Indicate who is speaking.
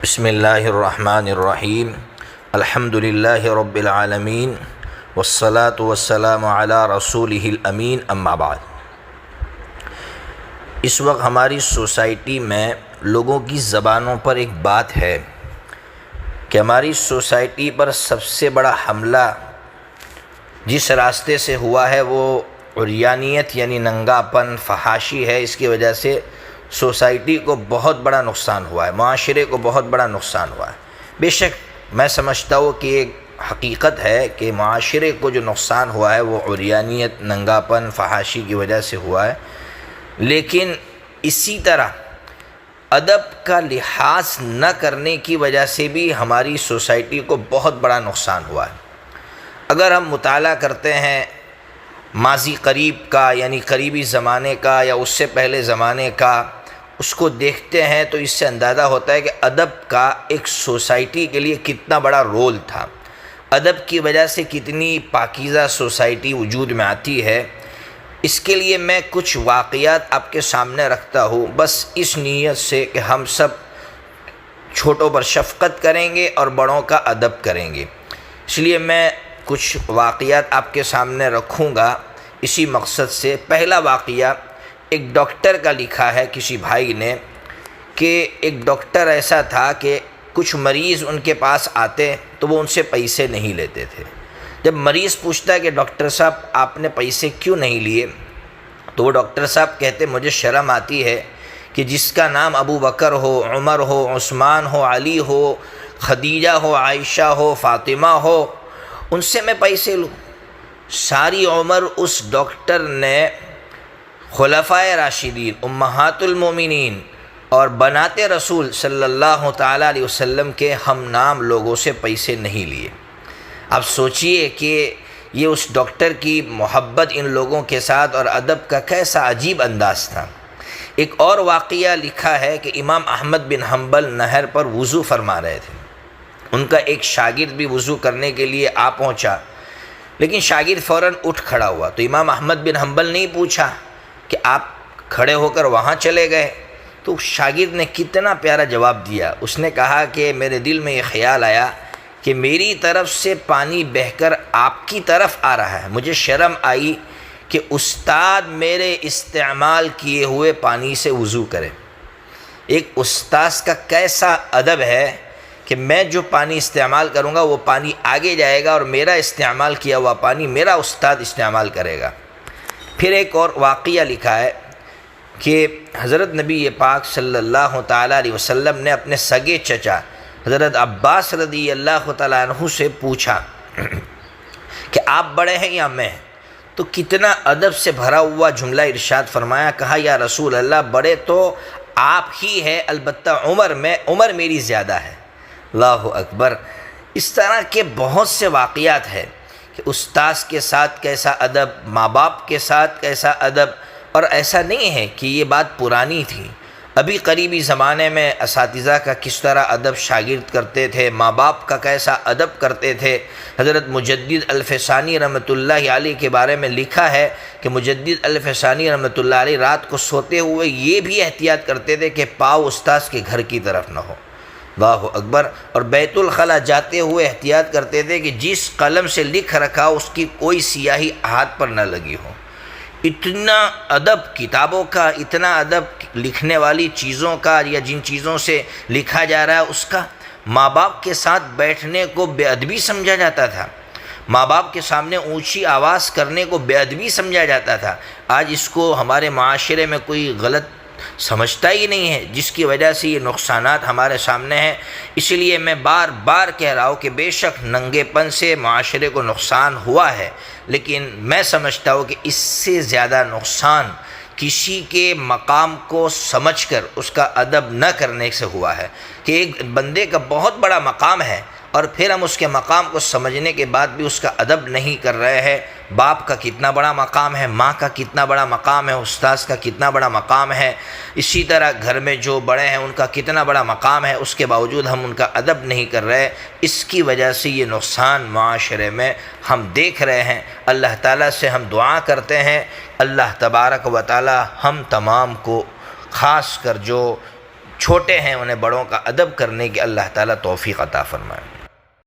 Speaker 1: بسم اللہ الرحمن الرحیم الحمد للہ رب العالمین والصلاة والسلام علی رسولہ الامین اما بعد۔ اس وقت ہماری سوسائٹی میں لوگوں کی زبانوں پر ایک بات ہے کہ ہماری سوسائٹی پر سب سے بڑا حملہ جس راستے سے ہوا ہے وہ عریانیت یعنی ننگاپن، فحاشی ہے۔ اس کی وجہ سے سوسائٹی کو بہت بڑا نقصان ہوا ہے، معاشرے کو بہت بڑا نقصان ہوا ہے۔ بے شک میں سمجھتا ہوں کہ ایک حقیقت ہے کہ معاشرے کو جو نقصان ہوا ہے وہ عریانیت، ننگاپن، فحاشی کی وجہ سے ہوا ہے، لیکن اسی طرح ادب کا لحاظ نہ کرنے کی وجہ سے بھی ہماری سوسائٹی کو بہت بڑا نقصان ہوا ہے۔ اگر ہم مطالعہ کرتے ہیں ماضی قریب کا یعنی قریبی زمانے کا یا اس سے پہلے زمانے کا، اس کو دیکھتے ہیں تو اس سے اندازہ ہوتا ہے کہ ادب کا ایک سوسائٹی کے لیے کتنا بڑا رول تھا، ادب کی وجہ سے کتنی پاکیزہ سوسائٹی وجود میں آتی ہے۔ اس کے لیے میں کچھ واقعات آپ کے سامنے رکھتا ہوں، بس اس نیت سے کہ ہم سب چھوٹوں پر شفقت کریں گے اور بڑوں کا ادب کریں گے۔ اس لیے میں کچھ واقعات آپ کے سامنے رکھوں گا اسی مقصد سے۔ پہلا واقعہ ایک ڈاکٹر کا لکھا ہے کسی بھائی نے کہ ایک ڈاکٹر ایسا تھا کہ کچھ مریض ان کے پاس آتے تو وہ ان سے پیسے نہیں لیتے تھے۔ جب مریض پوچھتا ہے کہ ڈاکٹر صاحب آپ نے پیسے کیوں نہیں لیے، تو وہ ڈاکٹر صاحب کہتے مجھے شرم آتی ہے کہ جس کا نام ابو بکر ہو، عمر ہو، عثمان ہو، علی ہو، خدیجہ ہو، عائشہ ہو، فاطمہ ہو، ان سے میں پیسے لوں۔ ساری عمر اس ڈاکٹر نے خلفائے راشدین، امہات المومنین اور بنات رسول صلی اللہ تعالیٰ علیہ وسلم کے ہم نام لوگوں سے پیسے نہیں لیے۔ اب سوچئے کہ یہ اس ڈاکٹر کی محبت ان لوگوں کے ساتھ اور ادب کا کیسا عجیب انداز تھا۔ ایک اور واقعہ لکھا ہے کہ امام احمد بن حنبل نہر پر وضو فرما رہے تھے، ان کا ایک شاگرد بھی وضو کرنے کے لیے آ پہنچا، لیکن شاگرد فوراً اٹھ کھڑا ہوا تو امام احمد بن حنبل نے پوچھا کہ آپ کھڑے ہو کر وہاں چلے گئے؟ تو شاگرد نے کتنا پیارا جواب دیا، اس نے کہا کہ میرے دل میں یہ خیال آیا کہ میری طرف سے پانی بہہ کر آپ کی طرف آ رہا ہے، مجھے شرم آئی کہ استاد میرے استعمال کیے ہوئے پانی سے وضو کرے۔ ایک استاذ کا کیسا ادب ہے کہ میں جو پانی استعمال کروں گا وہ پانی آگے جائے گا اور میرا استعمال کیا ہوا پانی میرا استاد استعمال کرے گا۔ پھر ایک اور واقعہ لکھا ہے کہ حضرت نبی پاک صلی اللہ تعالیٰ علیہ وسلم نے اپنے سگے چچا حضرت عباس رضی اللہ تعالیٰ عنہ سے پوچھا کہ آپ بڑے ہیں یا میں؟ تو کتنا ادب سے بھرا ہوا جملہ ارشاد فرمایا، کہا یا رسول اللہ بڑے تو آپ ہی ہیں، البتہ عمر میری زیادہ ہے۔ اللہ اکبر۔ اس طرح کے بہت سے واقعات ہیں کہ استاذ کے ساتھ کیسا ادب، ماں باپ کے ساتھ کیسا ادب، اور ایسا نہیں ہے کہ یہ بات پرانی تھی، ابھی قریبی زمانے میں اساتذہ کا کس طرح ادب شاگرد کرتے تھے، ماں باپ کا کیسا ادب کرتے تھے۔ حضرت مجدد الفسانی رحمۃ اللہ علیہ کے بارے میں لکھا ہے کہ مجدد الفسانی رحمۃ اللہ علیہ رات کو سوتے ہوئے یہ بھی احتیاط کرتے تھے کہ پاؤں استاذ کے گھر کی طرف نہ ہو۔ اللہ اکبر۔ اور بیت الخلاء جاتے ہوئے احتیاط کرتے تھے کہ جس قلم سے لکھ رکھا اس کی کوئی سیاہی ہاتھ پر نہ لگی ہو۔ اتنا ادب کتابوں کا، اتنا ادب لکھنے والی چیزوں کا یا جن چیزوں سے لکھا جا رہا ہے اس کا۔ ماں باپ کے ساتھ بیٹھنے کو بے ادبی سمجھا جاتا تھا، ماں باپ کے سامنے اونچی آواز کرنے کو بے ادبی سمجھا جاتا تھا۔ آج اس کو ہمارے معاشرے میں کوئی غلط سمجھتا ہی نہیں ہے، جس کی وجہ سے یہ نقصانات ہمارے سامنے ہیں۔ اس لیے میں بار بار کہہ رہا ہوں کہ بے شک ننگے پن سے معاشرے کو نقصان ہوا ہے، لیکن میں سمجھتا ہوں کہ اس سے زیادہ نقصان کسی کے مقام کو سمجھ کر اس کا ادب نہ کرنے سے ہوا ہے کہ ایک بندے کا بہت بڑا مقام ہے اور پھر ہم اس کے مقام کو سمجھنے کے بعد بھی اس کا ادب نہیں کر رہے ہیں۔ باپ کا کتنا بڑا مقام ہے، ماں کا کتنا بڑا مقام ہے، استاذ کا کتنا بڑا مقام ہے، اسی طرح گھر میں جو بڑے ہیں ان کا کتنا بڑا مقام ہے، اس کے باوجود ہم ان کا ادب نہیں کر رہے۔ اس کی وجہ سے یہ نقصان معاشرے میں ہم دیکھ رہے ہیں۔ اللہ تعالیٰ سے ہم دعا کرتے ہیں اللہ تبارک و تعالیٰ ہم تمام کو، خاص کر جو چھوٹے ہیں انہیں بڑوں کا ادب کرنے کی اللہ تعالیٰ توفیق عطا فرمائے۔